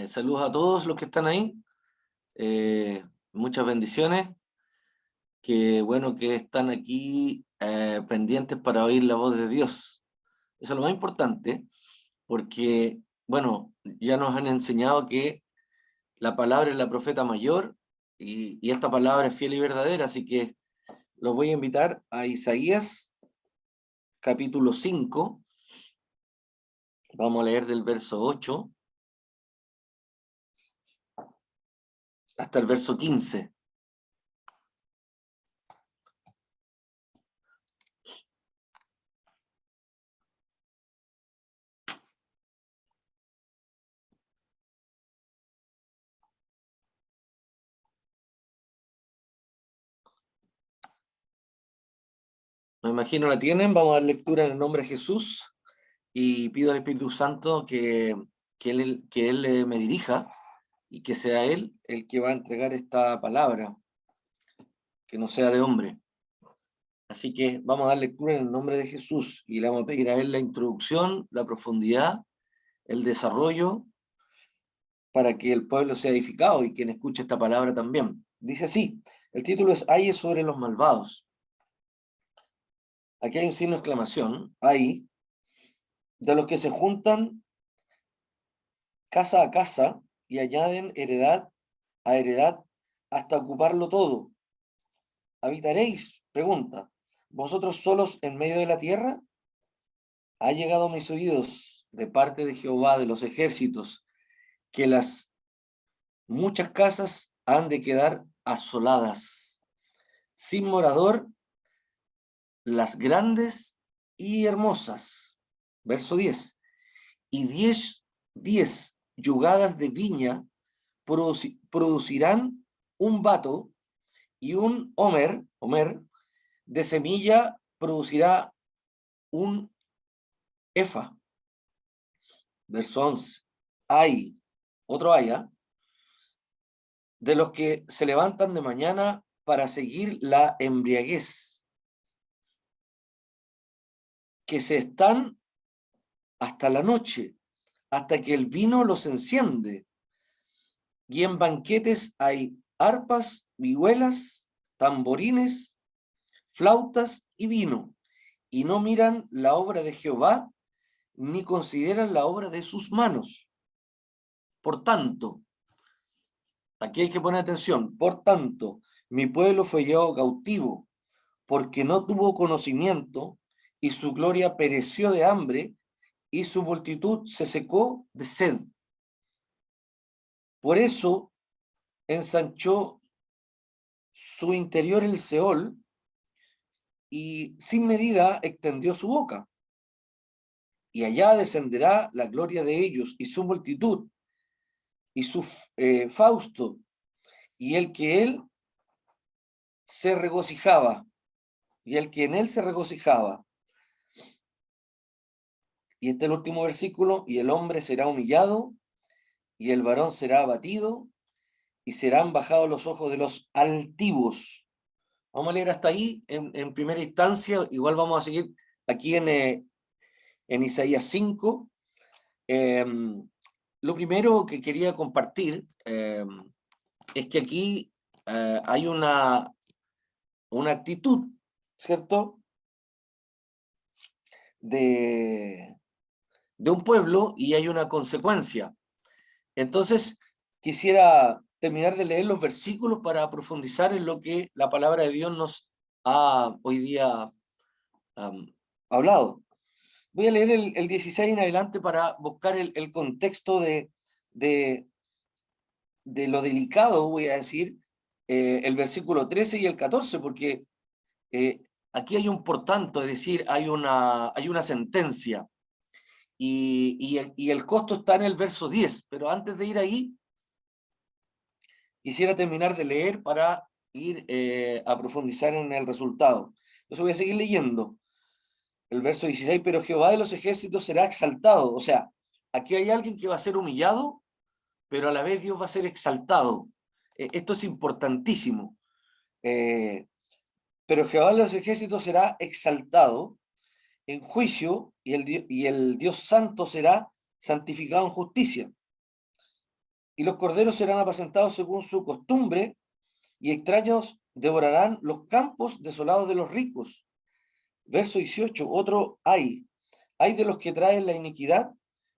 Saludos a todos los que están ahí. Muchas bendiciones. Qué bueno que están aquí pendientes para oír la voz de Dios. Eso es lo más importante, porque, bueno, ya nos han enseñado que la palabra es la profeta mayor y esta palabra es fiel y verdadera, así que los voy a invitar a Isaías, capítulo 5. Vamos a leer del verso 8 hasta el verso 15. Me imagino la tienen. Vamos a dar lectura en el nombre de Jesús y pido al Espíritu Santo que él me dirija y que sea Él el que va a entregar esta palabra, que no sea de hombre. Así que vamos a dar lectura en el nombre de Jesús y le vamos a pedir a Él la introducción, la profundidad, el desarrollo, para que el pueblo sea edificado y quien escuche esta palabra también. Dice así, el título es Ayes sobre los malvados. Aquí hay un signo de exclamación, hay, de los que se juntan casa a casa y añaden heredad a heredad hasta ocuparlo todo. ¿Habitaréis? Pregunta. ¿Vosotros solos en medio de la tierra? Ha llegado a mis oídos de parte de Jehová de los ejércitos que las muchas casas han de quedar asoladas, sin morador, las grandes y hermosas. Verso 10. Y 10 yugadas de viña producirán un bato, y un homer de semilla producirá un efa. Verso 11. Hay, otro hay, de los que se levantan de mañana para seguir la embriaguez, que se están hasta la noche, hasta que el vino los enciende. Y en banquetes hay arpas, vihuelas, tamborines, flautas y vino, y no miran la obra de Jehová, ni consideran la obra de sus manos. Por tanto, aquí hay que poner atención, por tanto, mi pueblo fue llevado cautivo, porque no tuvo conocimiento, y su gloria pereció de hambre, y su multitud se secó de sed. Por eso ensanchó su interior el Seol, y sin medida extendió su boca. Y allá descenderá la gloria de ellos, y su multitud, y su fausto, y el que él se regocijaba, y el que en él se regocijaba. Y este es el último versículo, y el hombre será humillado, y el varón será abatido, y serán bajados los ojos de los altivos. Vamos a leer hasta ahí en primera instancia, igual vamos a seguir aquí en Isaías 5. Lo primero que quería compartir es que aquí hay una actitud, ¿cierto?, de un pueblo, y hay una consecuencia. Entonces, quisiera terminar de leer los versículos para profundizar en lo que la palabra de Dios nos ha hoy día hablado. Voy a leer el 16 en adelante para buscar el contexto de lo delicado, voy a decir, el versículo 13 y el 14, porque aquí hay un por tanto, es decir, hay una sentencia, y el costo está en el verso 10, pero antes de ir ahí, quisiera terminar de leer para ir a profundizar en el resultado. Entonces voy a seguir leyendo. El verso 16, pero Jehová de los ejércitos será exaltado. O sea, aquí hay alguien que va a ser humillado, pero a la vez Dios va a ser exaltado. Esto es importantísimo. Pero Jehová de los ejércitos será exaltado en juicio, y el Dios santo será santificado en justicia. y los corderos serán apacentados según su costumbre, y extraños devorarán los campos desolados de los ricos. Verso 18, otro hay de los que traen la iniquidad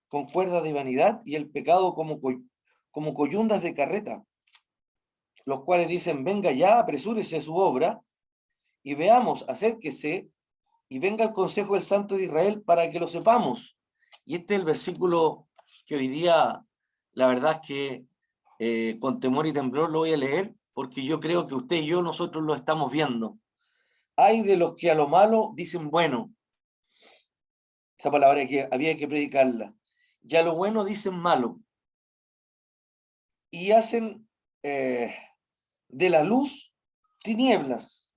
con cuerdas de vanidad y el pecado como coyundas de carreta, los cuales dicen, venga ya, apresúrese su obra, y veamos, acérquese, y venga el consejo del Santo de Israel para que lo sepamos. Y este es el versículo que hoy día, la verdad es que con temor y temblor lo voy a leer, porque yo creo que usted y yo, nosotros lo estamos viendo. Hay de los que a lo malo dicen bueno. Esa palabra que había que predicarla. Y a lo bueno dicen malo. Y hacen de la luz tinieblas.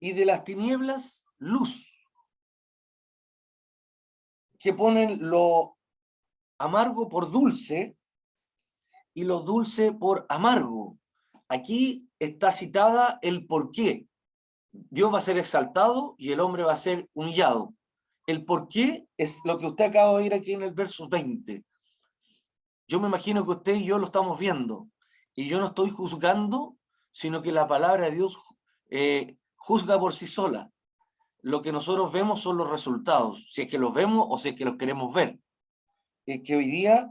Y de las tinieblas luz. Que ponen lo amargo por dulce y lo dulce por amargo. Aquí está citada el por qué. Dios va a ser exaltado y el hombre va a ser humillado. El por qué es lo que usted acaba de oír aquí en el verso 20. Yo me imagino que usted y yo lo estamos viendo. Y yo no estoy juzgando, sino que la palabra de Dios juzga por sí sola. Lo que nosotros vemos son los resultados, si es que los vemos o si es que los queremos ver. Es que hoy día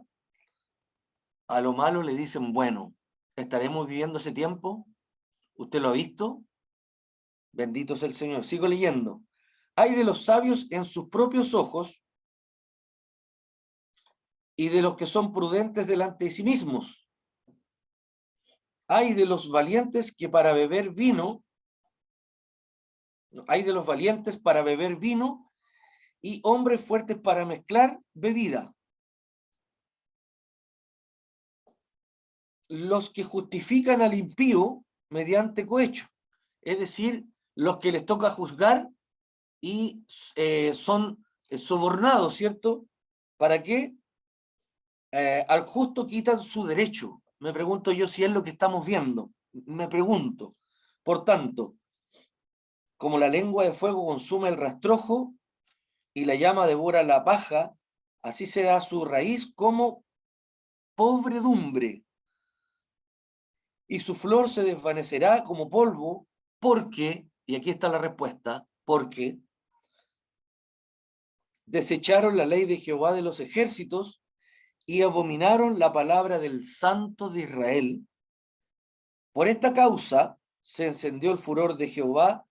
a lo malo le dicen bueno. ¿Estaremos viviendo ese tiempo? ¿Usted lo ha visto? Bendito sea el Señor. Sigo leyendo. Hay de los sabios en sus propios ojos y de los que son prudentes delante de sí mismos. Hay de los valientes que para beber vino, hay de los valientes para beber vino y hombres fuertes para mezclar bebida. Los que justifican al impío mediante cohecho, es decir, los que les toca juzgar y son sobornados, ¿cierto? ¿Para qué? Al justo quitan su derecho. Me pregunto yo si es lo que estamos viendo. Me pregunto. Por tanto, como la lengua de fuego consume el rastrojo y la llama devora la paja, así será su raíz como pobredumbre. Y su flor se desvanecerá como polvo, porque, y aquí está la respuesta, porque desecharon la ley de Jehová de los ejércitos y abominaron la palabra del Santo de Israel. Por esta causa se encendió el furor de Jehová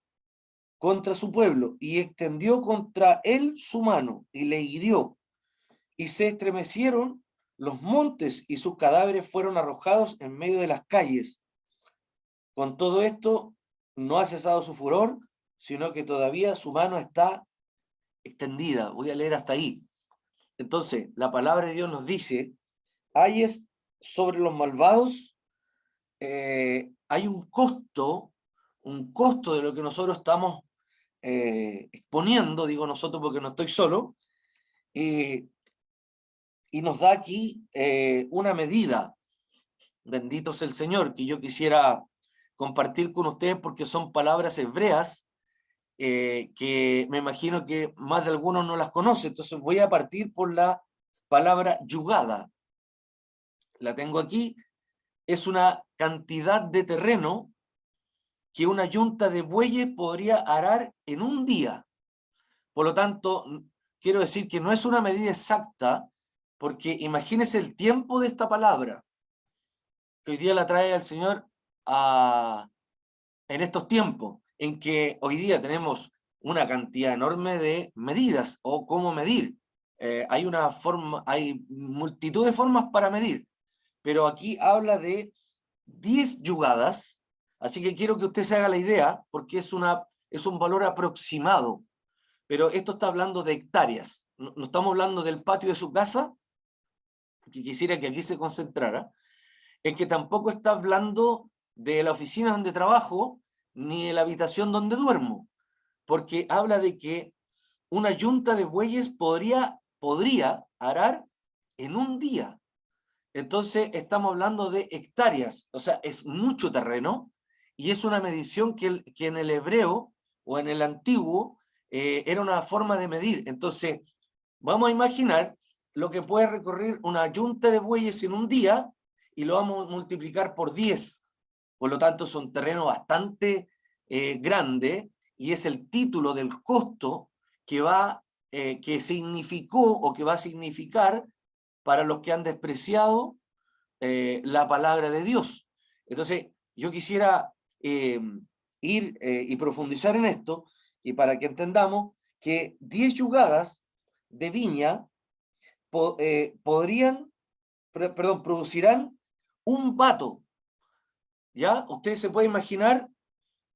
contra su pueblo y extendió contra él su mano y le hirió. Y se estremecieron los montes y sus cadáveres fueron arrojados en medio de las calles. Con todo esto no ha cesado su furor, sino que todavía su mano está extendida. Voy a leer hasta ahí. Entonces, la palabra de Dios nos dice, hayes sobre los malvados, hay un costo de lo que nosotros estamos exponiendo, digo nosotros porque no estoy solo, y nos da aquí una medida, bendito sea el Señor, que yo quisiera compartir con ustedes porque son palabras hebreas que me imagino que más de algunos no las conocen. Entonces voy a partir por la palabra yugada. La tengo aquí. Es una cantidad de terreno que una yunta de bueyes podría arar en un día. Por lo tanto, quiero decir que no es una medida exacta, porque imagínese el tiempo de esta palabra, que hoy día la trae el Señor en estos tiempos, en que hoy día tenemos una cantidad enorme de medidas o cómo medir. Hay multitud de formas para medir, pero aquí habla de 10 yugadas, así que quiero que usted se haga la idea, porque es un valor aproximado, pero esto está hablando de hectáreas, no estamos hablando del patio de su casa, que quisiera que aquí se concentrara, es que tampoco está hablando de la oficina donde trabajo, ni de la habitación donde duermo, porque habla de que una yunta de bueyes podría arar en un día. Entonces estamos hablando de hectáreas, o sea, es mucho terreno, y es una medición que en el hebreo o en el antiguo era una forma de medir. Entonces, vamos a imaginar lo que puede recorrer una yunta de bueyes en un día y lo vamos a multiplicar por 10. Por lo tanto, es un terreno bastante grande y es el título del costo que significó o que va a significar para los que han despreciado la palabra de Dios. Entonces, yo quisiera ir y profundizar en esto, y para que entendamos que 10 yugadas de viña producirán un bato, ¿ya? Ustedes se pueden imaginar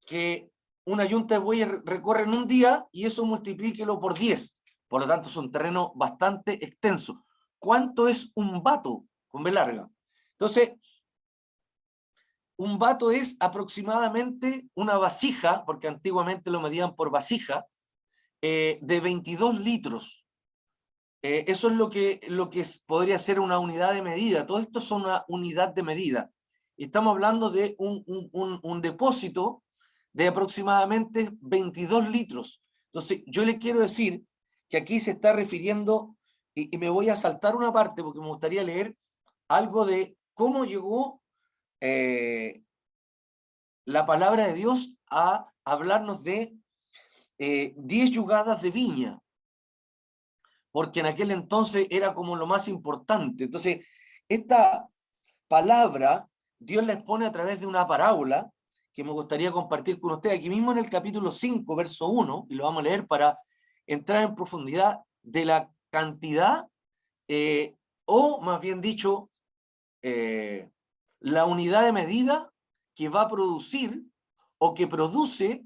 que una yunta de bueyes recorre en un día y eso multiplíquelo por 10. Por lo tanto, es un terreno bastante extenso. ¿Cuánto es un bato con B larga? Entonces, un bato es aproximadamente una vasija, porque antiguamente lo medían por vasija, de 22 litros. Eso es lo que podría ser una unidad de medida. Todo esto es una unidad de medida. Estamos hablando de un depósito de aproximadamente 22 litros. Entonces, yo le quiero decir que aquí se está refiriendo, y me voy a saltar una parte porque me gustaría leer algo de cómo llegó la palabra de Dios a hablarnos de 10 yugadas de viña, porque en aquel entonces era como lo más importante. Entonces, esta palabra Dios la expone a través de una parábola que me gustaría compartir con ustedes aquí mismo en el capítulo 5, verso 1, y lo vamos a leer para entrar en profundidad de la cantidad, o más bien dicho, la unidad de medida que va a producir o que produce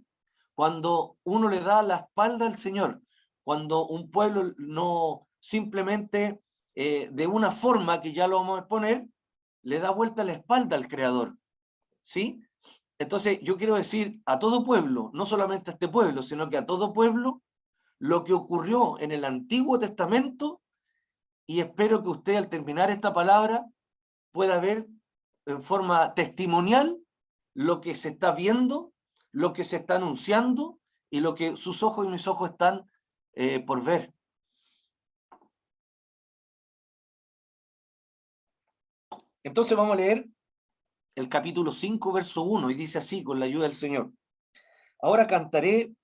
cuando uno le da la espalda al Señor, cuando un pueblo no simplemente de una forma que ya lo vamos a exponer, le da vuelta la espalda al Creador, ¿sí? Entonces yo quiero decir a todo pueblo, no solamente a este pueblo, sino que a todo pueblo, lo que ocurrió en el Antiguo Testamento, y espero que usted al terminar esta palabra pueda ver en forma testimonial lo que se está viendo, lo que se está anunciando y lo que sus ojos y mis ojos están por ver. Entonces vamos a leer el capítulo 5, verso 1, y dice así, con la ayuda del Señor. Ahora cantaré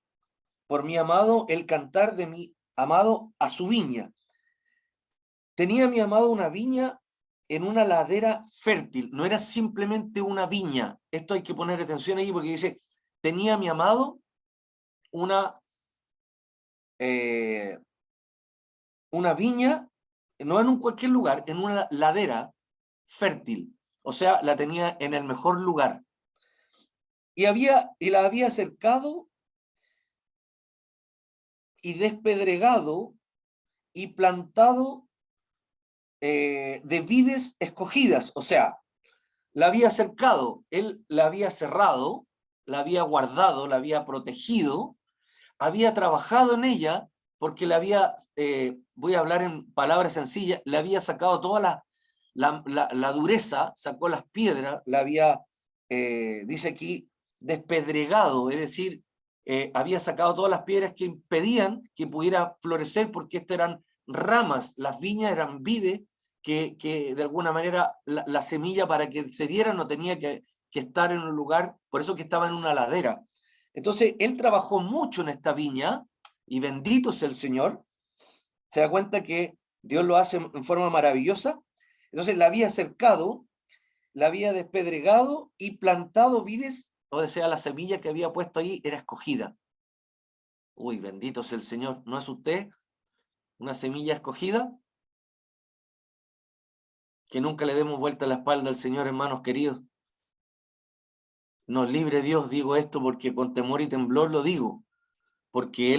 por mi amado el cantar de mi amado a su viña. Tenía mi amado una viña en una ladera fértil, no era simplemente una viña. Esto hay que poner atención ahí porque dice, tenía mi amado una viña, no en un cualquier lugar, en una ladera fértil. O sea, la tenía en el mejor lugar. Y la había cercado y despedregado y plantado de vides escogidas. O sea, la había cercado, él la había cerrado, la había guardado, la había protegido, había trabajado en ella porque le había, voy a hablar en palabras sencillas, le había sacado toda la dureza, sacó las piedras, la había, dice aquí, despedregado, es decir, había sacado todas las piedras que impedían que pudiera florecer, porque estas eran ramas, las viñas eran vides, que de alguna manera la semilla para que se diera no tenía que estar en un lugar, por eso que estaba en una ladera. Entonces, él trabajó mucho en esta viña, y bendito sea el Señor. Se da cuenta que Dios lo hace en forma maravillosa. Entonces, la había cercado, la había despedregado y plantado vides, o sea, la semilla que había puesto ahí era escogida. Uy, bendito sea el Señor. ¿No es usted una semilla escogida? Que nunca le demos vuelta la espalda al Señor, hermanos queridos. Nos libre Dios, digo esto porque con temor y temblor lo digo, porque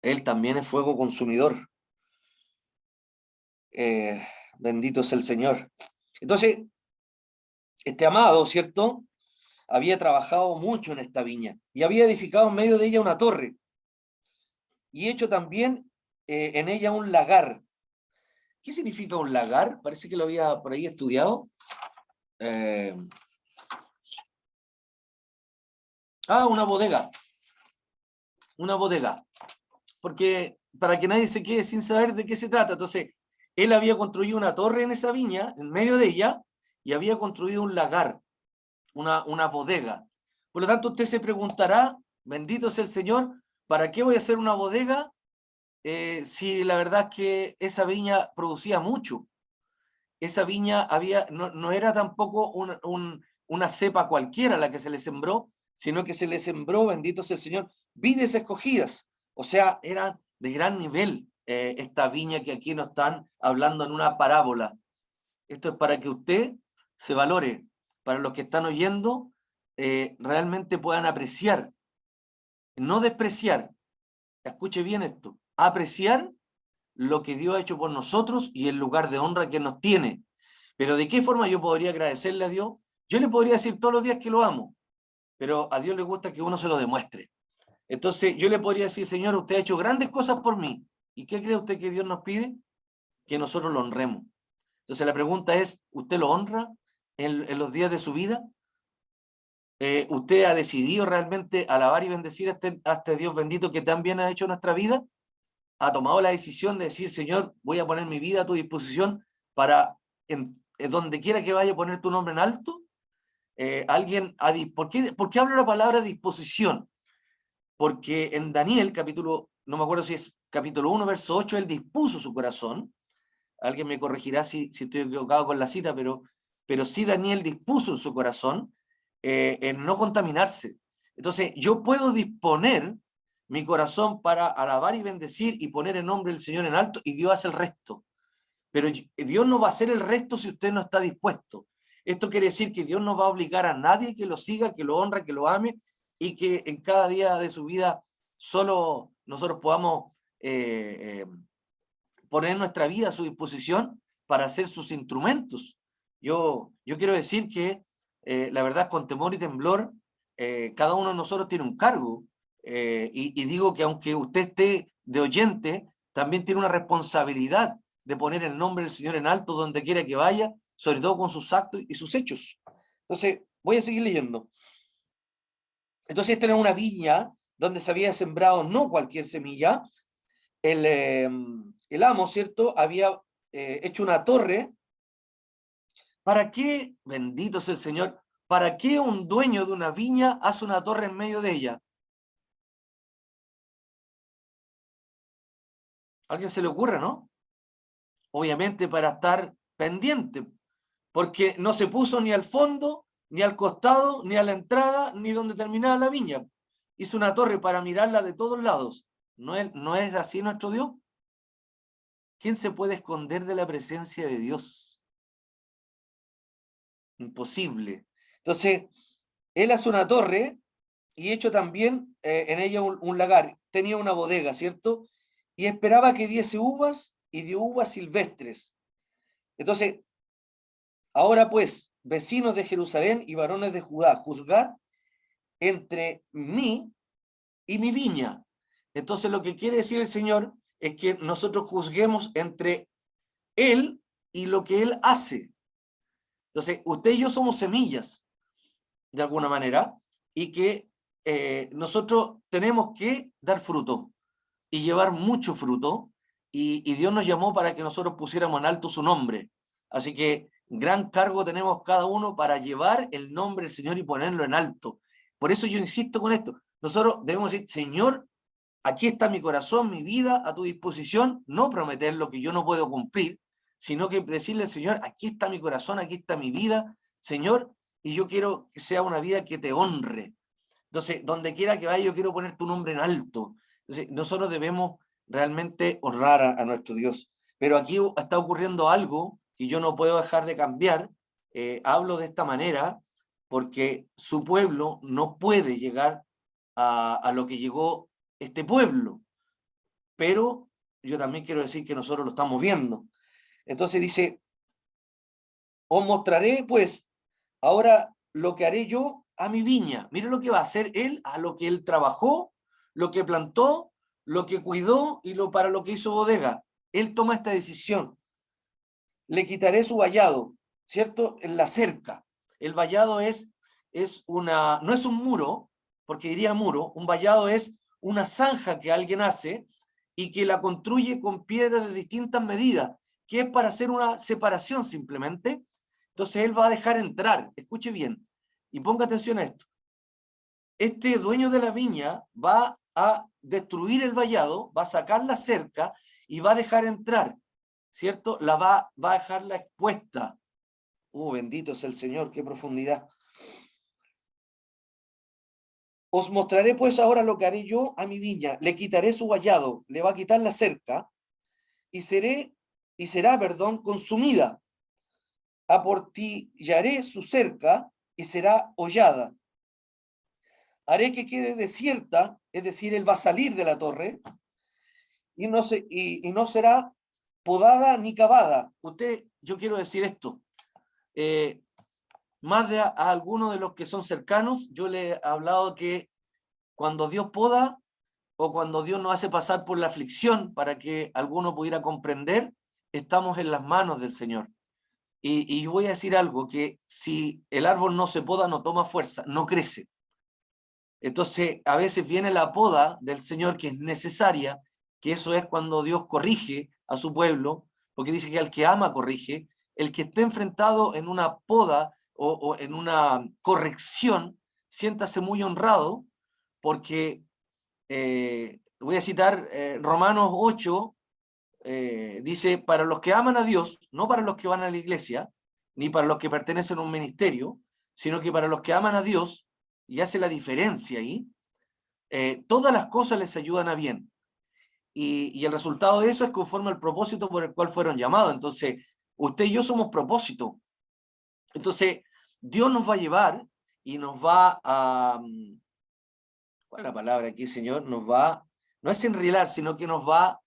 Él también es fuego consumidor. Bendito es el Señor. Entonces, este amado, ¿cierto? Había trabajado mucho en esta viña y había edificado en medio de ella una torre y hecho también en ella un lagar. ¿Qué significa un lagar? Parece que lo había por ahí estudiado. Una bodega. Una bodega. porque para que nadie se quede sin saber de qué se trata. Entonces, él había construido una torre en esa viña, en medio de ella, y había construido un lagar, una bodega. Por lo tanto, usted se preguntará, bendito sea el Señor, ¿para qué voy a hacer una bodega si la verdad es que esa viña producía mucho? Esa viña no era tampoco una cepa cualquiera la que se le sembró, sino que se le sembró, bendito sea el Señor, vides escogidas. O sea, eran de gran nivel esta viña que aquí nos están hablando en una parábola. Esto es para que usted se valore, para los que están oyendo, realmente puedan apreciar, no despreciar. Escuche bien esto, apreciar lo que Dios ha hecho por nosotros y el lugar de honra que nos tiene. Pero ¿de qué forma yo podría agradecerle a Dios? Yo le podría decir todos los días que lo amo, pero a Dios le gusta que uno se lo demuestre. Entonces yo le podría decir, Señor, usted ha hecho grandes cosas por mí. ¿Y qué cree usted que Dios nos pide? Que nosotros lo honremos. Entonces la pregunta es, ¿usted lo honra en los días de su vida? ¿Usted ha decidido realmente alabar y bendecir a este Dios bendito que también ha hecho en nuestra vida? ¿Ha tomado la decisión de decir, Señor, voy a poner mi vida a tu disposición para, donde quiera que vaya, poner tu nombre en alto? ¿Por qué hablo la palabra disposición? Porque en Daniel, capítulo, no me acuerdo si es capítulo 1, verso 8, él dispuso su corazón. Alguien me corregirá si estoy equivocado con la cita, pero sí Daniel dispuso en su corazón en no contaminarse. Entonces, yo puedo disponer mi corazón para alabar y bendecir y poner el nombre del Señor en alto, y Dios hace el resto. Pero Dios no va a hacer el resto si usted no está dispuesto. Esto quiere decir que Dios no va a obligar a nadie que lo siga, que lo honre, que lo ame, y que en cada día de su vida solo nosotros podamos poner nuestra vida a su disposición para ser sus instrumentos. Yo quiero decir que la verdad, con temor y temblor, cada uno de nosotros tiene un cargo, y digo que aunque usted esté de oyente, también tiene una responsabilidad de poner el nombre del Señor en alto donde quiera que vaya, sobre todo con sus actos y sus hechos. Entonces, voy a seguir leyendo. Entonces, esta era una viña donde se había sembrado no cualquier semilla. El amo, ¿cierto?, había hecho una torre. ¿Para qué, bendito sea el Señor, para qué un dueño de una viña hace una torre en medio de ella? ¿A alguien se le ocurre, no? Obviamente para estar pendiente, porque no se puso ni al fondo, ni al costado, ni a la entrada, ni donde terminaba la viña. Hizo una torre para mirarla de todos lados. ¿No es así nuestro Dios? ¿Quién se puede esconder de la presencia de Dios? Imposible. Entonces, él hace una torre y hecho también en ella un lagar. Tenía una bodega, ¿cierto? Y esperaba que diese uvas, y dio uvas silvestres. Entonces, ahora pues, vecinos de Jerusalén y varones de Judá, juzgad entre mí y mi viña. Entonces, lo que quiere decir el Señor es que nosotros juzguemos entre Él y lo que Él hace. Entonces, usted y yo somos semillas, de alguna manera, y que nosotros tenemos que dar fruto y llevar mucho fruto, y Dios nos llamó para que nosotros pusiéramos en alto su nombre. Así que gran cargo tenemos cada uno para llevar el nombre del Señor y ponerlo en alto. Por eso yo insisto con esto. Nosotros debemos decir, Señor, aquí está mi corazón, mi vida a tu disposición, no prometer lo que yo no puedo cumplir, sino que decirle al Señor, aquí está mi corazón, aquí está mi vida, Señor, y yo quiero que sea una vida que te honre. Entonces, donde quiera que vaya, yo quiero poner tu nombre en alto. Entonces, nosotros debemos realmente honrar a nuestro Dios. Pero aquí está ocurriendo algo que yo no puedo dejar de cambiar. Hablo de esta manera porque su pueblo no puede llegar a lo que llegó este pueblo. Pero yo también quiero decir que nosotros lo estamos viendo. Entonces dice, os mostraré pues ahora lo que haré yo a mi viña. Mire lo que va a hacer él, a lo que él trabajó, lo que plantó, lo que cuidó y para lo que hizo bodega. Él toma esta decisión. Le quitaré su vallado, ¿cierto? En la cerca. El vallado no es un muro, porque diría muro, un vallado es una zanja que alguien hace y que la construye con piedras de distintas medidas, que es para hacer una separación simplemente. Entonces él va a dejar entrar, escuche bien, y ponga atención a esto. Este dueño de la viña va a destruir el vallado, va a sacar la cerca y va a dejar entrar, ¿cierto? Va a dejarla expuesta. Bendito es el Señor, qué profundidad. Os mostraré pues ahora lo que haré yo a mi viña. Le quitaré su vallado, le va a quitar la cerca y será, consumida. Aportillaré su cerca y será hollada. Haré que quede desierta, es decir, él va a salir de la torre y no será podada ni cavada. Yo quiero decir esto. Más de a algunos de los que son cercanos, yo le he hablado que cuando Dios poda o cuando Dios nos hace pasar por la aflicción para que alguno pudiera comprender, estamos en las manos del Señor. Y yo voy a decir algo, que si el árbol no se poda, no toma fuerza, no crece. Entonces, a veces viene la poda del Señor que es necesaria, que eso es cuando Dios corrige a su pueblo, porque dice que al que ama corrige. El que esté enfrentado en una poda o en una corrección, siéntase muy honrado, porque voy a citar Romanos 8, dice, para los que aman a Dios, no para los que van a la iglesia, ni para los que pertenecen a un ministerio, sino que para los que aman a Dios, y hace la diferencia ahí, todas las cosas les ayudan a bien. Y el resultado de eso es conforme al propósito por el cual fueron llamados. Entonces, usted y yo somos propósito. Entonces, Dios nos va a llevar y nos va a... ¿Cuál es la palabra aquí, Señor? No es enrilar, sino que nos va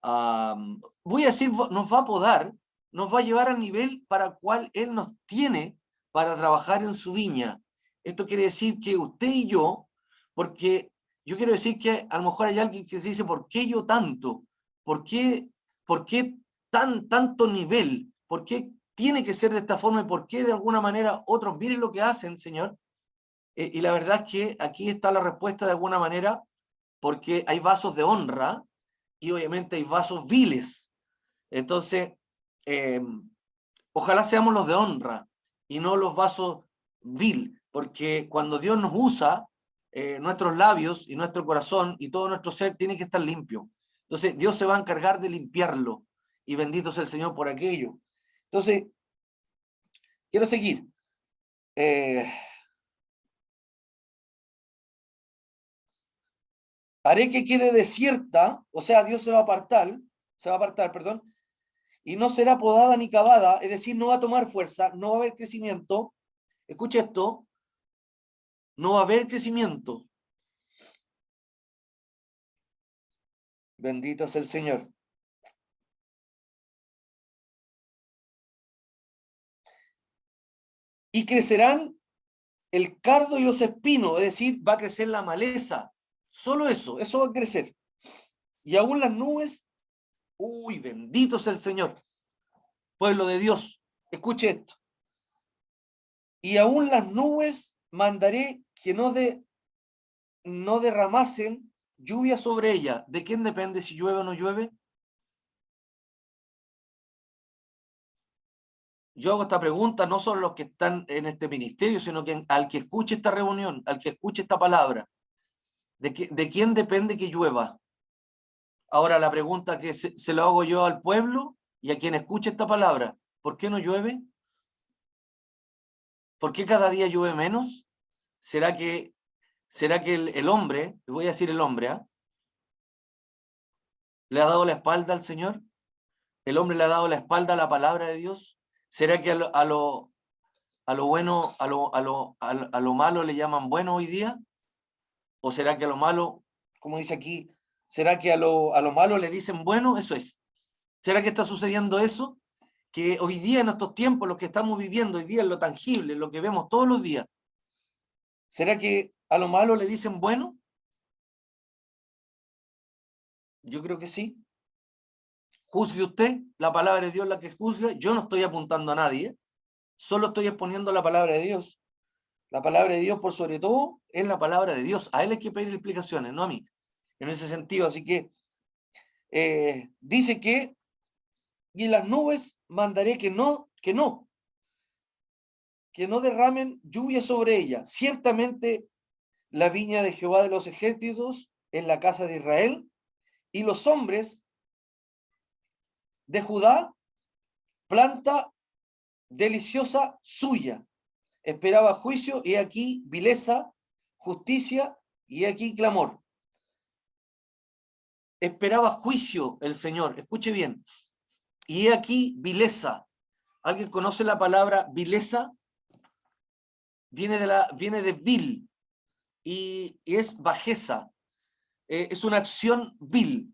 a... voy a decir, nos va a podar, nos va a llevar al nivel para el cual Él nos tiene para trabajar en su viña. Esto quiere decir que usted y yo, porque yo quiero decir que a lo mejor hay alguien que se dice, ¿por qué yo tanto? Por qué tanto nivel? ¿Por qué tiene que ser de esta forma? ¿Y por qué de alguna manera otros miren lo que hacen, Señor? Y la verdad es que aquí está la respuesta de alguna manera, porque hay vasos de honra y obviamente hay vasos viles. Entonces, ojalá seamos los de honra y no los vasos vil, porque cuando Dios nos usa, nuestros labios y nuestro corazón y todo nuestro ser tiene que estar limpio. Entonces, Dios se va a encargar de limpiarlo y bendito sea el Señor por aquello. Entonces, quiero seguir. Haré que quede desierta, o sea, Dios se va a apartar, perdón, y no será podada ni cavada, es decir, no va a tomar fuerza, no va a haber crecimiento. Escucha esto, no va a haber crecimiento. Bendito es el Señor. Y crecerán el cardo y los espinos, es decir, va a crecer la maleza. Solo eso va a crecer. Y aún las nubes, bendito es el Señor. Pueblo de Dios, escuche esto. Y aún las nubes mandaré que no derramasen lluvia sobre ella. ¿De quién depende si llueve o no llueve? Yo hago esta pregunta no solo a los que están en este ministerio, sino que al que escuche esta reunión, al que escuche esta palabra. ¿De quién depende que llueva? Ahora la pregunta que se lo hago yo al pueblo y a quien escuche esta palabra. ¿Por qué no llueve? ¿Por qué cada día llueve menos? ¿Será que el hombre, voy a decir el hombre, le ha dado la espalda al Señor? ¿El hombre le ha dado la espalda a la palabra de Dios? ¿Será que a lo bueno, a lo malo le llaman bueno hoy día? ¿O será que a lo malo, como dice aquí, será que a lo malo le dicen bueno? Eso es. ¿Será que está sucediendo eso? Que hoy día, en estos tiempos, lo que estamos viviendo hoy día, en lo tangible, en lo que vemos todos los días, ¿será que a lo malo le dicen bueno? Yo creo que sí. Juzgue usted, la palabra de Dios es la que juzga. Yo no estoy apuntando a nadie, solo estoy exponiendo la palabra de Dios. La palabra de Dios, por sobre todo, es la palabra de Dios. A Él hay que pedir explicaciones, no a mí, en ese sentido. Así que dice que, y las nubes mandaré que no derramen lluvia sobre ella. Ciertamente la viña de Jehová de los ejércitos en la casa de Israel, y los hombres de Judá, planta deliciosa suya. Esperaba juicio, y aquí vileza, justicia, y aquí clamor. Esperaba juicio el Señor, escuche bien. Y aquí vileza. ¿Alguien conoce la palabra vileza? Viene de vil, y es bajeza. Es una acción vil.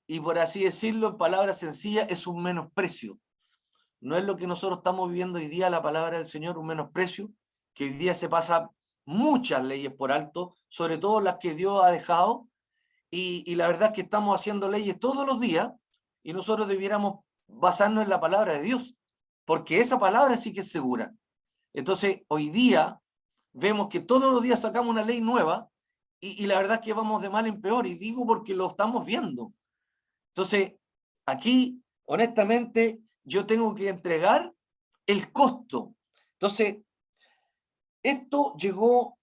Y por así decirlo, en palabras sencillas, es un menosprecio. No es lo que nosotros estamos viviendo hoy día, la palabra del Señor, un menosprecio, que hoy día se pasa muchas leyes por alto, sobre todo las que Dios ha dejado, y la verdad es que estamos haciendo leyes todos los días, y nosotros debiéramos basarnos en la palabra de Dios, porque esa palabra sí que es segura. Entonces, hoy día vemos que todos los días sacamos una ley nueva, y la verdad es que vamos de mal en peor, y digo porque lo estamos viendo. Entonces, aquí, honestamente, yo tengo que entregar el costo. Entonces, esto llegó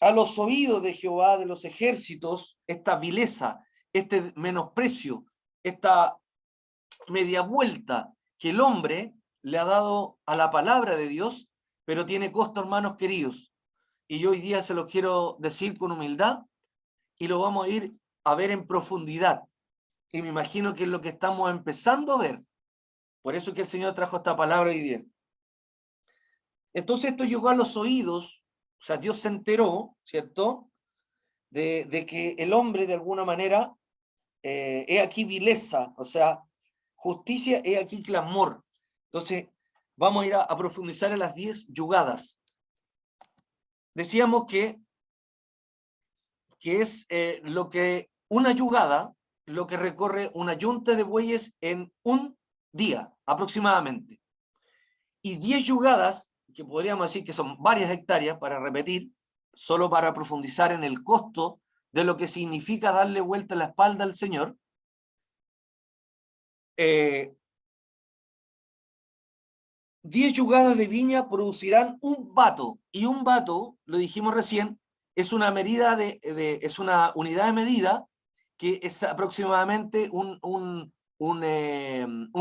a los oídos de Jehová de los ejércitos, esta vileza, este menosprecio, esta media vuelta que el hombre le ha dado a la palabra de Dios, pero tiene costo, hermanos queridos. Y yo hoy día se lo quiero decir con humildad, y lo vamos a ir a ver en profundidad. Y me imagino que es lo que estamos empezando a ver. Por eso que el Señor trajo esta palabra hoy día. Entonces esto llegó a los oídos, o sea, Dios se enteró, ¿cierto?, de que el hombre de alguna manera, he aquí vileza, o sea, justicia, he aquí clamor. Entonces, vamos a ir a profundizar en las 10 yugadas. Decíamos que es lo que una yugada, lo que recorre una yunta de bueyes en un día, aproximadamente. Y 10 yugadas, que podríamos decir que son varias hectáreas, para repetir, solo para profundizar en el costo de lo que significa darle vuelta la espalda al Señor. 10 yugadas de viña producirán un bato, y un bato, lo dijimos recién, es una medida es una unidad de medida que es aproximadamente un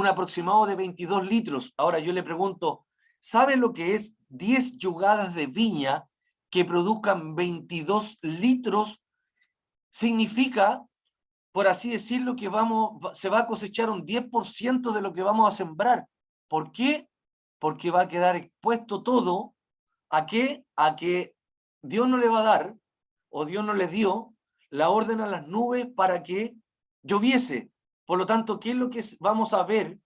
aproximado de 22 litros. Ahora yo le pregunto, ¿sabe lo que es 10 yugadas de viña que produzcan 22 litros? Significa, por así decirlo, que se va a cosechar un 10% de lo que vamos a sembrar. ¿Por qué? Porque va a quedar expuesto todo a que Dios no le va a dar, o Dios no le dio la orden a las nubes para que lloviese. Por lo tanto, ¿qué es lo que vamos a ver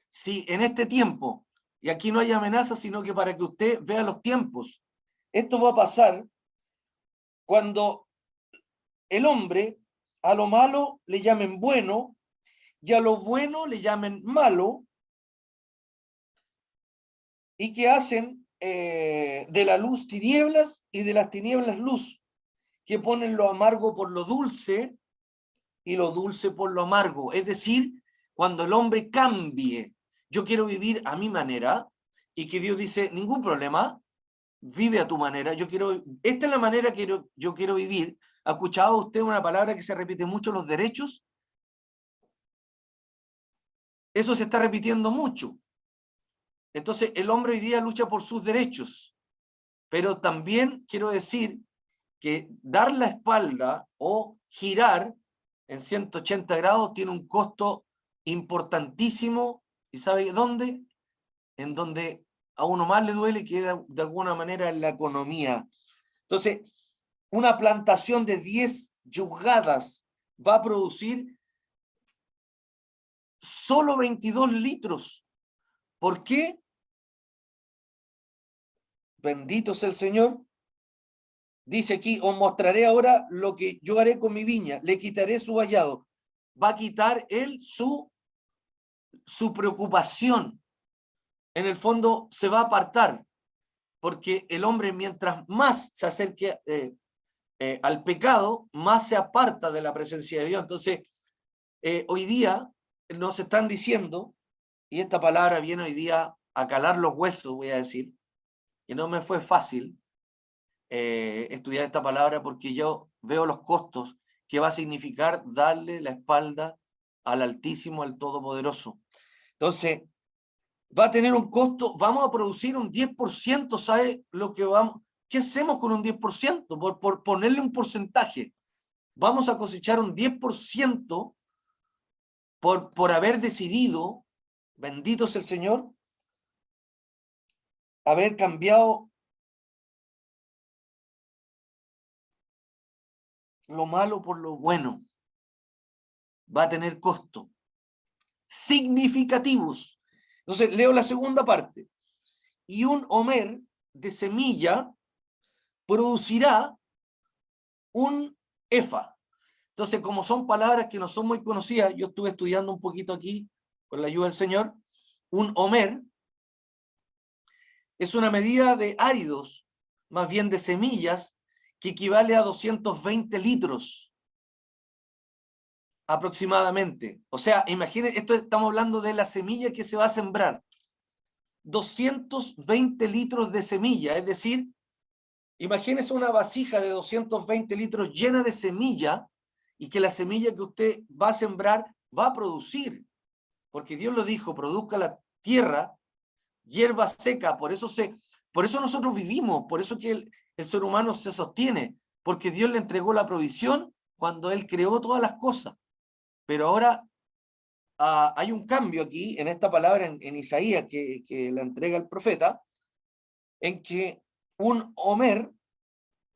si en este tiempo, y aquí no hay amenaza, sino que para que usted vea los tiempos, esto va a pasar cuando el hombre a lo malo le llamen bueno, y a lo bueno le llamen malo, y que hacen de la luz tinieblas y de las tinieblas luz, que ponen lo amargo por lo dulce y lo dulce por lo amargo. Es decir, cuando el hombre cambie, yo quiero vivir a mi manera, y que Dios dice, ningún problema, vive a tu manera, esta es la manera que yo quiero vivir. ¿Ha escuchado usted una palabra que se repite mucho, los derechos? Eso se está repitiendo mucho. Entonces, el hombre hoy día lucha por sus derechos, pero también quiero decir que dar la espalda o girar en 180 grados tiene un costo importantísimo. ¿Y sabe dónde? En donde a uno más le duele, que de alguna manera en la economía. Entonces, una plantación de 10 yugadas va a producir solo 22 litros. ¿Por qué? Bendito sea el Señor. Dice aquí, os mostraré ahora lo que yo haré con mi viña, le quitaré su vallado. Va a quitar él su preocupación. En el fondo se va a apartar, porque el hombre, mientras más se acerque al pecado, más se aparta de la presencia de Dios. Entonces, hoy día nos están diciendo, y esta palabra viene hoy día a calar los huesos, voy a decir, que no me fue fácil estudiar esta palabra porque yo veo los costos que va a significar darle la espalda al Altísimo, al Todopoderoso. Entonces, va a tener un costo, vamos a producir un 10%, ¿sabe lo que vamos? ¿Qué hacemos con un 10%? Por ponerle un porcentaje. Vamos a cosechar un 10% por haber decidido, bendito es el Señor, haber cambiado lo malo por lo bueno. Va a tener costos significativos. Entonces, leo la segunda parte. Y un homer de semilla producirá un efa. Entonces, como son palabras que no son muy conocidas, yo estuve estudiando un poquito aquí, con la ayuda del Señor. Un homer es una medida de áridos, más bien de semillas, que equivale a 220 litros aproximadamente. O sea, imagínense, esto estamos hablando de la semilla que se va a sembrar. 220 litros de semilla, es decir, imagínese una vasija de 220 litros llena de semilla y que la semilla que usted va a sembrar va a producir, porque Dios lo dijo, produzca la tierra hierba seca, por eso nosotros vivimos, por eso que el ser humano se sostiene, porque Dios le entregó la provisión cuando Él creó todas las cosas. Pero ahora hay un cambio aquí en esta palabra en Isaías que la entrega el profeta, en que un homer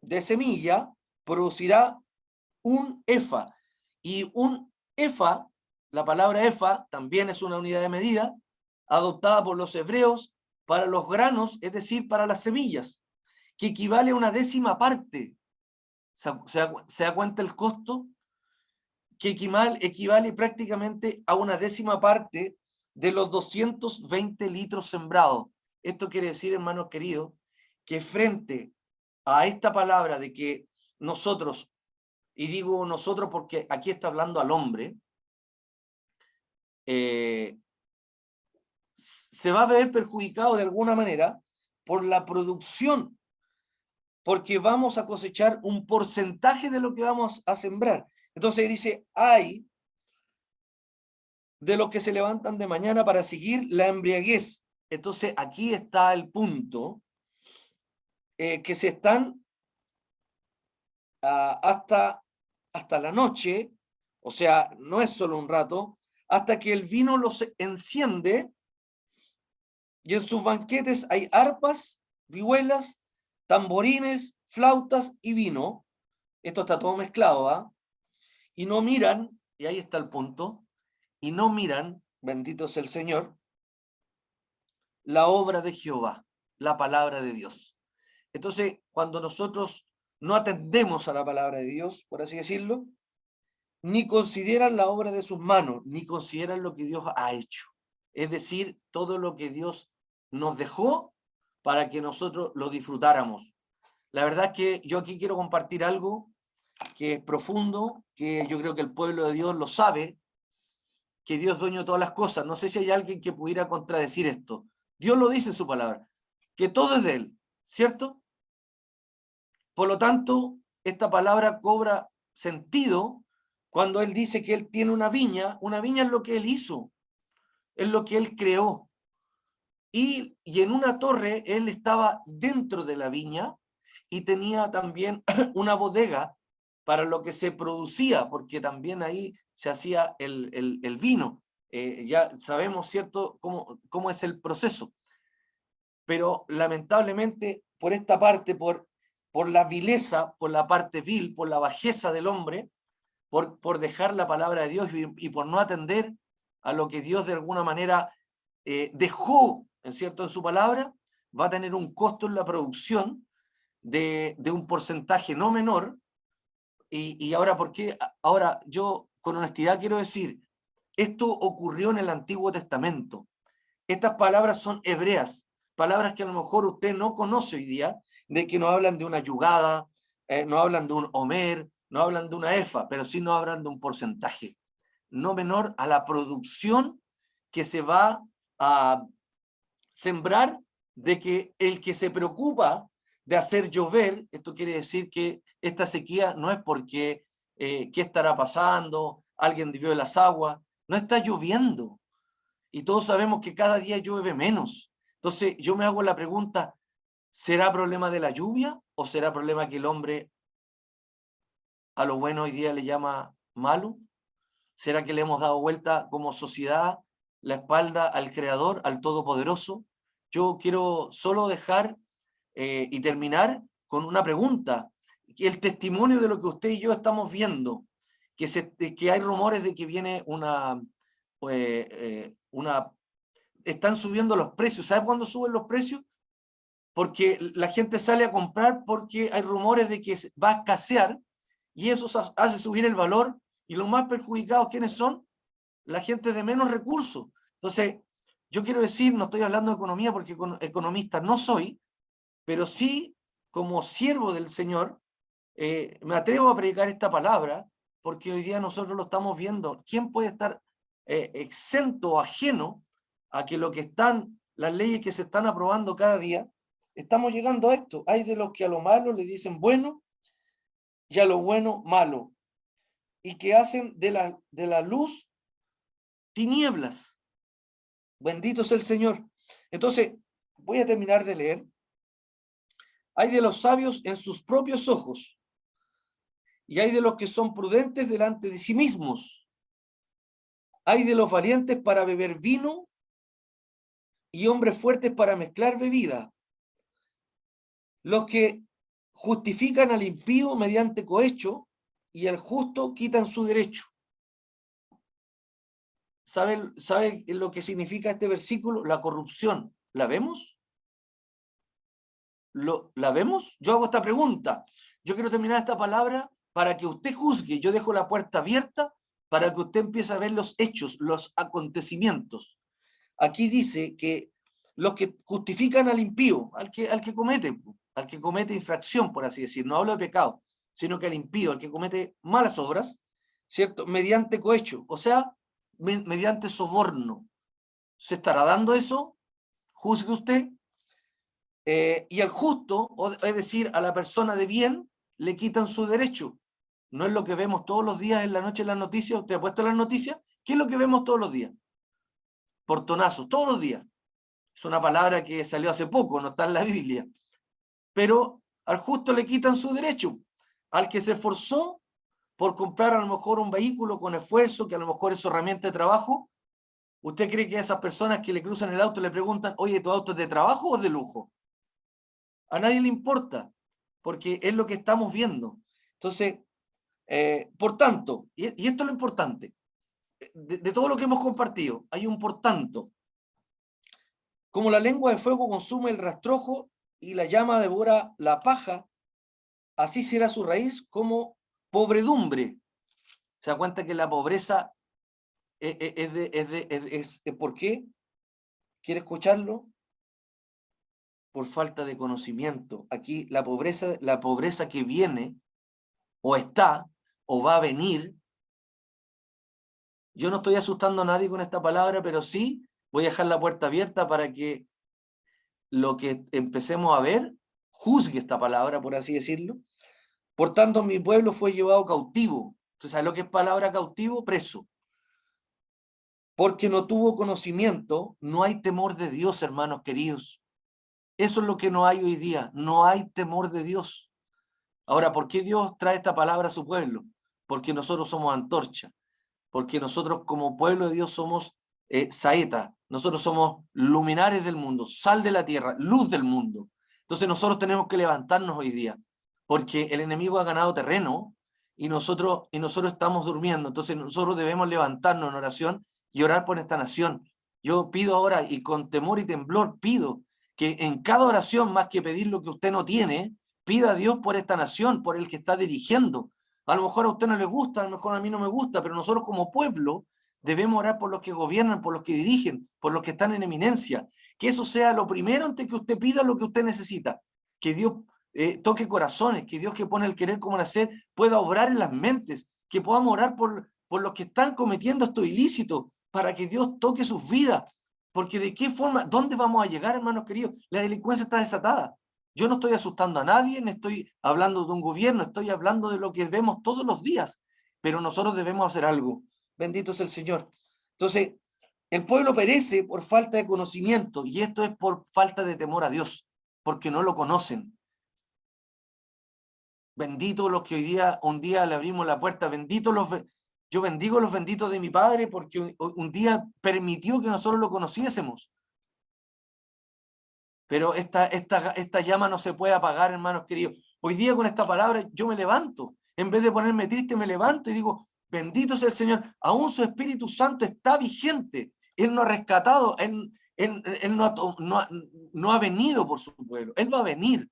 de semilla producirá un efa. Y un efa, la palabra efa también es una unidad de medida adoptada por los hebreos para los granos, es decir, para las semillas, que equivale a una décima parte. ¿Se da cuenta el costo? Que equivale prácticamente a una décima parte de los 220 litros sembrados. Esto quiere decir, hermanos queridos, que frente a esta palabra de que nosotros, y digo nosotros porque aquí está hablando al hombre, se va a ver perjudicado de alguna manera por la producción, porque vamos a cosechar un porcentaje de lo que vamos a sembrar. Entonces dice, hay de los que se levantan de mañana para seguir la embriaguez. Entonces aquí está el punto, que se están hasta la noche, o sea, no es solo un rato, hasta que el vino los enciende, y en sus banquetes hay arpas, vihuelas, tamborines, flautas y vino. Esto está todo mezclado, ¿ah? Y no miran, y ahí está el punto, y no miran, bendito sea el Señor, la obra de Jehová, la palabra de Dios. Entonces, cuando nosotros no atendemos a la palabra de Dios, por así decirlo, ni consideran la obra de sus manos, ni consideran lo que Dios ha hecho. Es decir, todo lo que Dios nos dejó para que nosotros lo disfrutáramos. La verdad es que yo aquí quiero compartir algo que es profundo, que yo creo que el pueblo de Dios lo sabe, que Dios es dueño de todas las cosas. No sé si hay alguien que pudiera contradecir esto. Dios lo dice en su palabra, que todo es de Él, ¿cierto? Por lo tanto, esta palabra cobra sentido cuando Él dice que Él tiene una viña es lo que Él hizo, es lo que Él creó. Y en una torre Él estaba dentro de la viña y tenía también una bodega para lo que se producía, porque también ahí se hacía el vino. Ya sabemos, ¿cierto?, cómo es el proceso. Pero lamentablemente, por esta parte, por la vileza, por la parte vil, por la bajeza del hombre, por dejar la palabra de Dios y por no atender a lo que Dios de alguna manera dejó, ¿cierto?, en su palabra, va a tener un costo en la producción de un porcentaje no menor. Y ahora, ¿por qué? Ahora, yo con honestidad quiero decir, esto ocurrió en el Antiguo Testamento. Estas palabras son hebreas, palabras que a lo mejor usted no conoce hoy día, de que no hablan de una yugada, no hablan de un homer, no hablan de una efa, pero sí no hablan de un porcentaje. no menor a la producción que se va a sembrar, de que el que se preocupa de hacer llover, esto quiere decir que esta sequía no es porque qué estará pasando, alguien desvió las aguas, no está lloviendo. Y todos sabemos que cada día llueve menos. Entonces yo me hago la pregunta, ¿será problema de la lluvia o será problema que el hombre a lo bueno hoy día le llama malo? ¿Será que le hemos dado vuelta como sociedad la espalda al Creador, al Todopoderoso? Yo quiero solo dejar y terminar con una pregunta. El testimonio de lo que usted y yo estamos viendo, que hay rumores de que viene una... Están subiendo los precios. ¿Sabe cuándo suben los precios? Porque la gente sale a comprar porque hay rumores de que va a escasear y eso hace subir el valor, y los más perjudicados, ¿quiénes son? La gente de menos recursos. Entonces, yo quiero decir, no estoy hablando de economía porque economista no soy, pero sí, como siervo del Señor, me atrevo a predicar esta palabra, porque hoy día nosotros lo estamos viendo. ¿Quién puede estar exento o ajeno a que las leyes que se están aprobando cada día, estamos llegando a esto? Hay de los que a lo malo le dicen bueno y a lo bueno malo, y que hacen de la luz tinieblas. Bendito es el Señor. Entonces, voy a terminar de leer. Hay de los sabios en sus propios ojos, y hay de los que son prudentes delante de sí mismos. Hay de los valientes para beber vino, y hombres fuertes para mezclar bebida. Los que justifican al impío mediante cohecho, y al justo quitan su derecho. ¿Sabe lo que significa este versículo? La corrupción. ¿La vemos? ¿La vemos? Yo hago esta pregunta. Yo quiero terminar esta palabra para que usted juzgue. Yo dejo la puerta abierta para que usted empiece a ver los hechos, los acontecimientos. Aquí dice que los que justifican al impío, al que comete infracción, por así decir, no hablo de pecado, sino que al impío, al que comete malas obras, ¿cierto? Mediante cohecho, o sea, mediante soborno. ¿Se estará dando eso? Juzgue usted. Y al justo, es decir, a la persona de bien, le quitan su derecho. No es lo que vemos todos los días en la noche en las noticias. ¿Usted ha puesto las noticias? ¿Qué es lo que vemos todos los días? Portonazos, todos los días. Es una palabra que salió hace poco, no está en la Biblia. Pero al justo le quitan su derecho. Al que se esforzó por comprar a lo mejor un vehículo con esfuerzo, que a lo mejor es su herramienta de trabajo, ¿usted cree que a esas personas que le cruzan el auto le preguntan, oye, ¿tu auto es de trabajo o de lujo? A nadie le importa, porque es lo que estamos viendo. Entonces, por tanto, y esto es lo importante, de todo lo que hemos compartido, hay un por tanto. Como la lengua de fuego consume el rastrojo y la llama devora la paja, así será su raíz como pobredumbre. ¿Se da cuenta que la pobreza es ¿por qué? ¿Quiere escucharlo? Por falta de conocimiento. Aquí la pobreza que viene, o está, o va a venir. Yo no estoy asustando a nadie con esta palabra, pero sí voy a dejar la puerta abierta para que lo que empecemos a ver juzgue esta palabra, por así decirlo. Por tanto, mi pueblo fue llevado cautivo. ¿Tú sabes lo que es palabra cautivo? Preso. Porque no tuvo conocimiento, no hay temor de Dios, hermanos queridos. Eso es lo que no hay hoy día, no hay temor de Dios. Ahora, ¿por qué Dios trae esta palabra a su pueblo? Porque nosotros somos antorcha, porque nosotros como pueblo de Dios somos saeta, nosotros somos luminares del mundo, sal de la tierra, luz del mundo. Entonces nosotros tenemos que levantarnos hoy día, porque el enemigo ha ganado terreno y nosotros estamos durmiendo. Entonces nosotros debemos levantarnos en oración y orar por esta nación. Yo pido ahora, y con temor y temblor pido, que en cada oración, más que pedir lo que usted no tiene, pida a Dios por esta nación, por el que está dirigiendo. A lo mejor a usted no le gusta, a lo mejor a mí no me gusta, pero nosotros como pueblo debemos orar por los que gobiernan, por los que dirigen, por los que están en eminencia. Que eso sea lo primero antes que usted pida lo que usted necesita. Que Dios toque corazones, que Dios, que pone el querer como el hacer, pueda obrar en las mentes, que podamos orar por los que están cometiendo estos ilícitos, para que Dios toque sus vidas. Porque de qué forma, ¿dónde vamos a llegar, hermanos queridos? La delincuencia está desatada. Yo no estoy asustando a nadie, no estoy hablando de un gobierno, estoy hablando de lo que vemos todos los días. Pero nosotros debemos hacer algo. Bendito es el Señor. Entonces, el pueblo perece por falta de conocimiento, y esto es por falta de temor a Dios, porque no lo conocen. Bendito los que hoy día, un día le abrimos la puerta, yo bendigo los benditos de mi Padre, porque un día permitió que nosotros lo conociésemos. Pero esta llama no se puede apagar, hermanos queridos. Hoy día con esta palabra yo me levanto. En vez de ponerme triste, me levanto y digo, bendito sea el Señor. Aún su Espíritu Santo está vigente. Él no ha rescatado, él no ha venido por su pueblo. Él va a venir,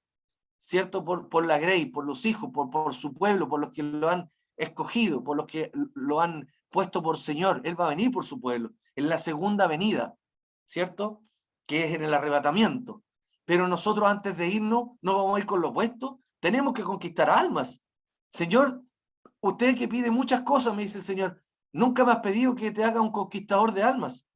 ¿cierto? Por la grey, por los hijos, por su pueblo, por los que lo han escogido, por los que lo han puesto por Señor. Él va a venir por su pueblo. En la segunda venida, ¿cierto? Que es en el arrebatamiento. Pero nosotros antes de irnos no vamos a ir con lo opuesto. Tenemos que conquistar almas. Señor, usted que pide muchas cosas, me dice el Señor, nunca me has pedido que te haga un conquistador de almas.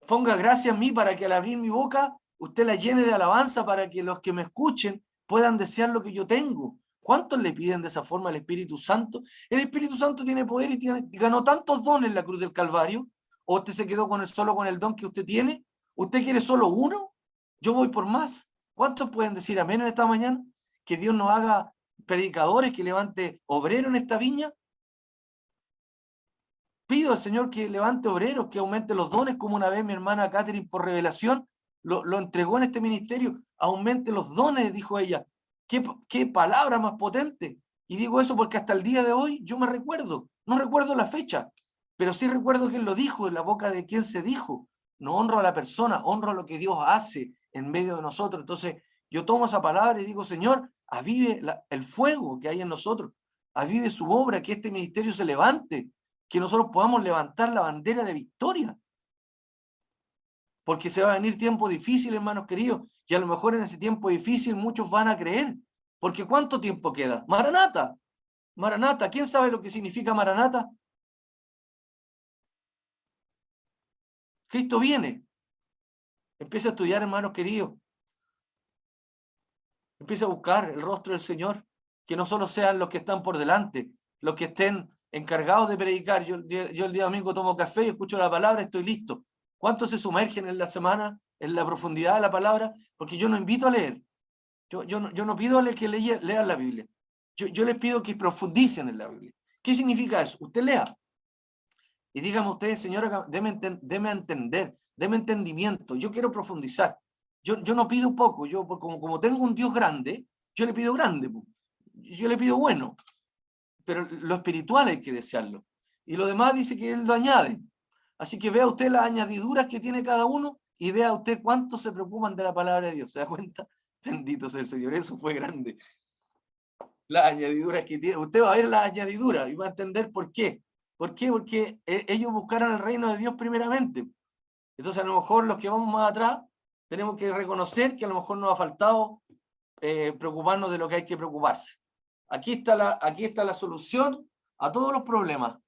Ponga gracia en mí para que al abrir mi boca usted la llene de alabanza, para que los que me escuchen puedan desear lo que yo tengo. ¿Cuántos le piden de esa forma al Espíritu Santo? El Espíritu Santo tiene poder y ganó tantos dones en la cruz del Calvario. ¿O usted se quedó solo con el don que usted tiene? ¿Usted quiere solo uno? Yo voy por más. ¿Cuántos pueden decir amén en esta mañana? Que Dios nos haga predicadores, que levante obreros en esta viña. Pido al Señor que levante obreros, que aumente los dones, como una vez mi hermana Catherine por revelación lo entregó en este ministerio. Aumente los dones, dijo ella. ¿Qué palabra más potente? Y digo eso porque hasta el día de hoy yo me recuerdo. No recuerdo la fecha, pero sí recuerdo que él lo dijo, en la boca de quien se dijo. No honro a la persona, honro a lo que Dios hace en medio de nosotros. Entonces yo tomo esa palabra y digo, Señor, avive el fuego que hay en nosotros. Avive su obra, que este ministerio se levante, que nosotros podamos levantar la bandera de victoria. Porque se va a venir tiempo difícil, hermanos queridos, y a lo mejor en ese tiempo difícil muchos van a creer. Porque ¿cuánto tiempo queda? Maranata, Maranata, ¿quién sabe lo que significa Maranata? Cristo viene. Empieza a estudiar, hermanos queridos. Empieza a buscar el rostro del Señor, que no solo sean los que están por delante, los que estén encargados de predicar. Yo el día domingo tomo café y escucho la palabra, estoy listo. ¿Cuántos se sumergen en la semana, en la profundidad de la palabra? Porque yo no invito a leer. Yo no pido que lean la Biblia. Yo les pido que profundicen en la Biblia. ¿Qué significa eso? Usted lea. Y dígame usted, Señora, deme a entender, deme entendimiento. Yo quiero profundizar. Yo no pido poco. Como tengo un Dios grande, yo le pido grande. Yo le pido bueno. Pero lo espiritual hay que desearlo. Y lo demás dice que Él lo añade. Así que vea usted las añadiduras que tiene cada uno y vea usted cuántos se preocupan de la palabra de Dios. ¿Se da cuenta? Bendito sea el Señor. Eso fue grande. Las añadiduras que tiene. Usted va a ver las añadiduras y va a entender por qué. ¿Por qué? Porque ellos buscaron el reino de Dios primeramente. Entonces, a lo mejor los que vamos más atrás tenemos que reconocer que a lo mejor nos ha faltado preocuparnos de lo que hay que preocuparse. Aquí está la solución a todos los problemas.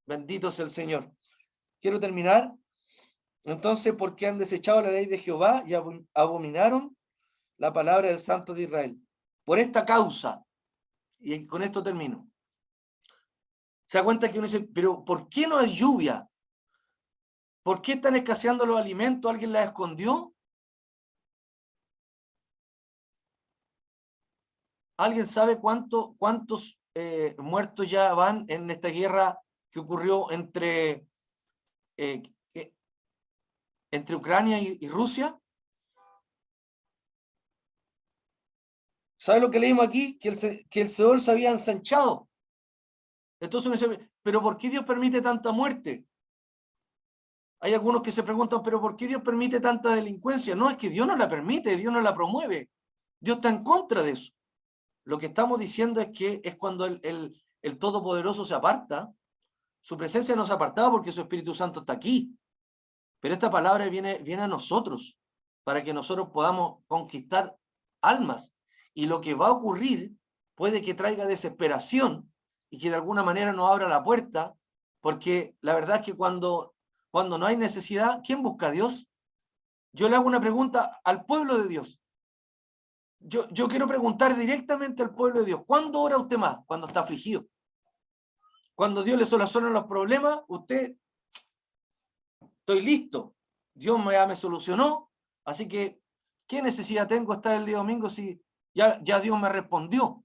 Bendito sea el Señor. Quiero terminar. Entonces, porque han desechado la ley de Jehová y abominaron la palabra del Santo de Israel. Por esta causa, y con esto termino. Se da cuenta que uno dice, pero ¿por qué no hay lluvia? ¿Por qué están escaseando los alimentos? ¿Alguien las escondió? ¿Alguien sabe cuántos muertos ya van en esta guerra que ocurrió entre Ucrania y Rusia? ¿Sabe lo que leímos aquí? Que el Seol se había ensanchado. Entonces uno dice, ¿pero por qué Dios permite tanta muerte? Hay algunos que se preguntan, ¿pero por qué Dios permite tanta delincuencia? No, es que Dios no la permite, Dios no la promueve. Dios está en contra de eso. Lo que estamos diciendo es que es cuando el Todopoderoso se aparta. Su presencia no se ha apartado porque su Espíritu Santo está aquí. Pero esta palabra viene a nosotros para que nosotros podamos conquistar almas. Y lo que va a ocurrir puede que traiga desesperación y que de alguna manera nos abra la puerta, porque la verdad es que cuando no hay necesidad, ¿quién busca a Dios? Yo le hago una pregunta al pueblo de Dios. Yo quiero preguntar directamente al pueblo de Dios, ¿cuándo ora usted más? Cuando está afligido. Cuando Dios le soluciona los problemas, usted, estoy listo. Dios ya me solucionó, así que, ¿qué necesidad tengo estar el día domingo si ya Dios me respondió?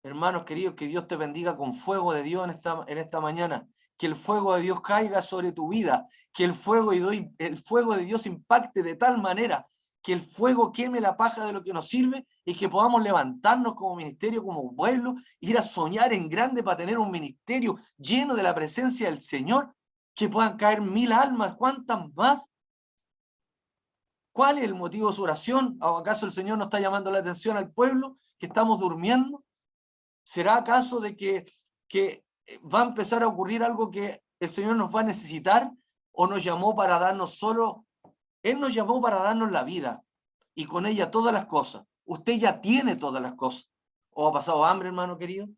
Hermanos queridos, que Dios te bendiga con fuego de Dios en esta mañana. Que el fuego de Dios caiga sobre tu vida. Que el fuego de Dios impacte de tal manera que el fuego queme la paja de lo que nos sirve y que podamos levantarnos como ministerio, como pueblo, ir a soñar en grande para tener un ministerio lleno de la presencia del Señor, que puedan caer 1000 almas, ¿cuántas más? ¿Cuál es el motivo de su oración? ¿O acaso el Señor no está llamando la atención al pueblo que estamos durmiendo? ¿Será acaso de que va a empezar a ocurrir algo que el Señor nos va a necesitar? ¿O nos llamó para darnos solo? Él nos llamó para darnos la vida y con ella todas las cosas. Usted ya tiene todas las cosas. ¿O ha pasado hambre, hermano querido?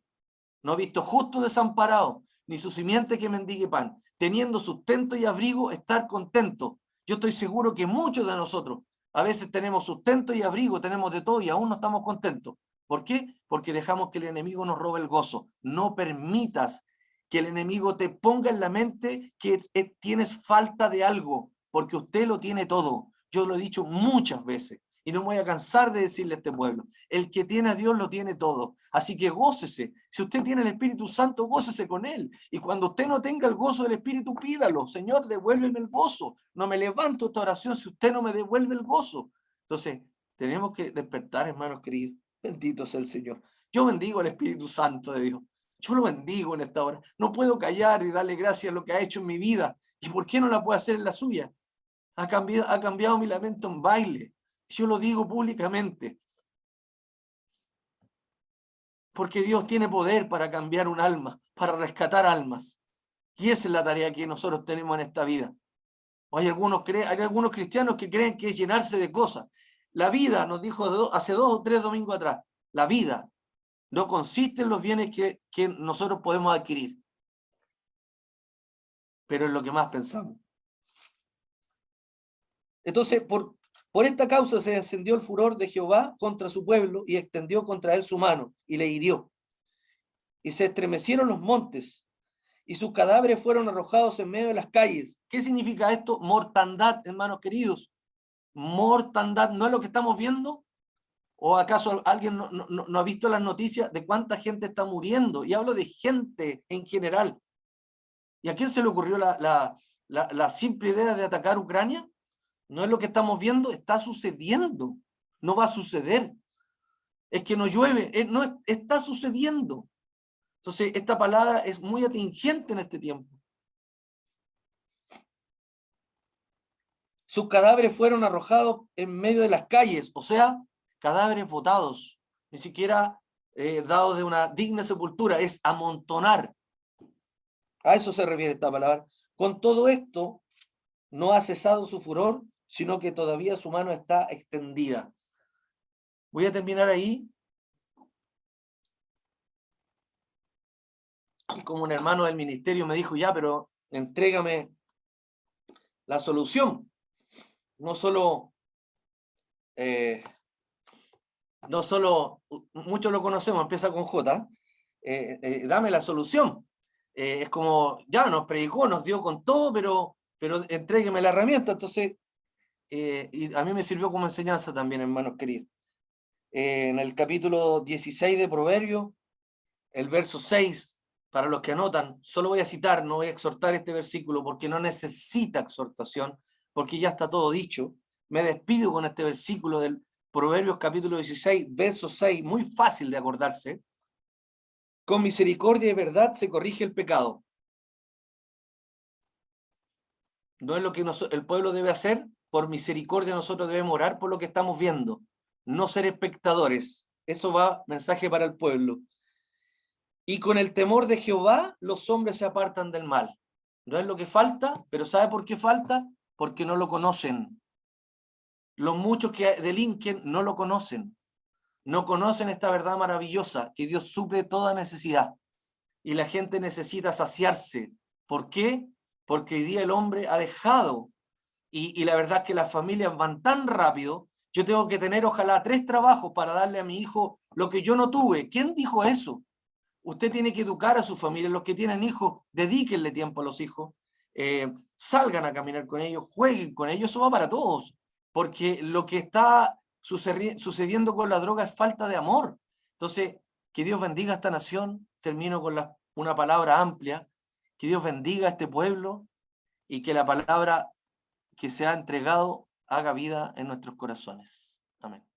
No ha visto justo desamparado, ni su simiente que mendigue pan. Teniendo sustento y abrigo, estar contento. Yo estoy seguro que muchos de nosotros a veces tenemos sustento y abrigo, tenemos de todo y aún no estamos contentos. ¿Por qué? Porque dejamos que el enemigo nos robe el gozo. No permitas que el enemigo te ponga en la mente que tienes falta de algo, porque usted lo tiene todo. Yo lo he dicho muchas veces y no me voy a cansar de decirle a este pueblo. El que tiene a Dios lo tiene todo. Así que gócese. Si usted tiene el Espíritu Santo, gócese con él. Y cuando usted no tenga el gozo del Espíritu, pídalo. Señor, devuélveme el gozo. No me levanto esta oración si usted no me devuelve el gozo. Entonces, tenemos que despertar, hermanos queridos. Bendito sea el Señor. Yo bendigo al Espíritu Santo de Dios. Yo lo bendigo en esta hora. No puedo callar y darle gracias a lo que ha hecho en mi vida. ¿Y por qué no la puede hacer en la suya? Ha cambiado mi lamento en baile. Yo lo digo públicamente. Porque Dios tiene poder para cambiar un alma, para rescatar almas. Y esa es la tarea que nosotros tenemos en esta vida. Hay algunos cristianos que creen que es llenarse de cosas. La vida, nos dijo hace 2 o 3 domingos atrás, la vida no consiste en los bienes que nosotros podemos adquirir, pero en lo que más pensamos. Entonces, por esta causa se encendió el furor de Jehová contra su pueblo y extendió contra él su mano y le hirió. Y se estremecieron los montes y sus cadáveres fueron arrojados en medio de las calles. ¿Qué significa esto? Mortandad, hermanos queridos. Mortandad, ¿no es lo que estamos viendo? ¿O acaso alguien no ha visto las noticias de cuánta gente está muriendo? Y hablo de gente en general. ¿Y a quién se le ocurrió la simple idea de atacar Ucrania? ¿No es lo que estamos viendo? Está sucediendo. No va a suceder. Es que no llueve. No está sucediendo. Entonces, esta palabra es muy atingente en este tiempo. Sus cadáveres fueron arrojados en medio de las calles, o sea, cadáveres botados, ni siquiera dados de una digna sepultura, es amontonar. A eso se refiere esta palabra. Con todo esto, no ha cesado su furor, sino que todavía su mano está extendida. Voy a terminar ahí. Y como un hermano del ministerio me dijo, ya, pero entrégame la solución. No solo, muchos lo conocemos, empieza con J, dame la solución. Es como, ya nos predicó, nos dio con todo, pero entrégueme la herramienta. Entonces, y a mí me sirvió como enseñanza también, hermanos queridos. En el capítulo 16 de Proverbios, el verso 6, para los que anotan, solo voy a citar, no voy a exhortar este versículo porque no necesita exhortación, porque ya está todo dicho. Me despido con este versículo del Proverbios capítulo 16, verso 6, muy fácil de acordarse. Con misericordia y verdad se corrige el pecado. No es lo que el pueblo debe hacer. Por misericordia nosotros debemos orar por lo que estamos viendo, no ser espectadores. Eso va, mensaje para el pueblo. Y con el temor de Jehová los hombres se apartan del mal. No es lo que falta, pero ¿sabe por qué falta? Porque no lo conocen. Los muchos que delinquen no lo conocen. No conocen esta verdad maravillosa, que Dios suple toda necesidad. y la gente necesita saciarse. ¿Por qué? Porque hoy día el hombre ha dejado, y la verdad es que las familias van tan rápido. Yo tengo que tener ojalá 3 trabajos para darle a mi hijo lo que yo no tuve. ¿Quién dijo eso? Usted tiene que educar a su familia. Los que tienen hijos, dedíquenle tiempo a los hijos, salgan a caminar con ellos, jueguen con ellos, eso va para todos, porque lo que está sucediendo con la droga es falta de amor. Entonces, que Dios bendiga a esta nación. Termino con una palabra amplia: que Dios bendiga a este pueblo y que la palabra que se ha entregado haga vida en nuestros corazones. Amén.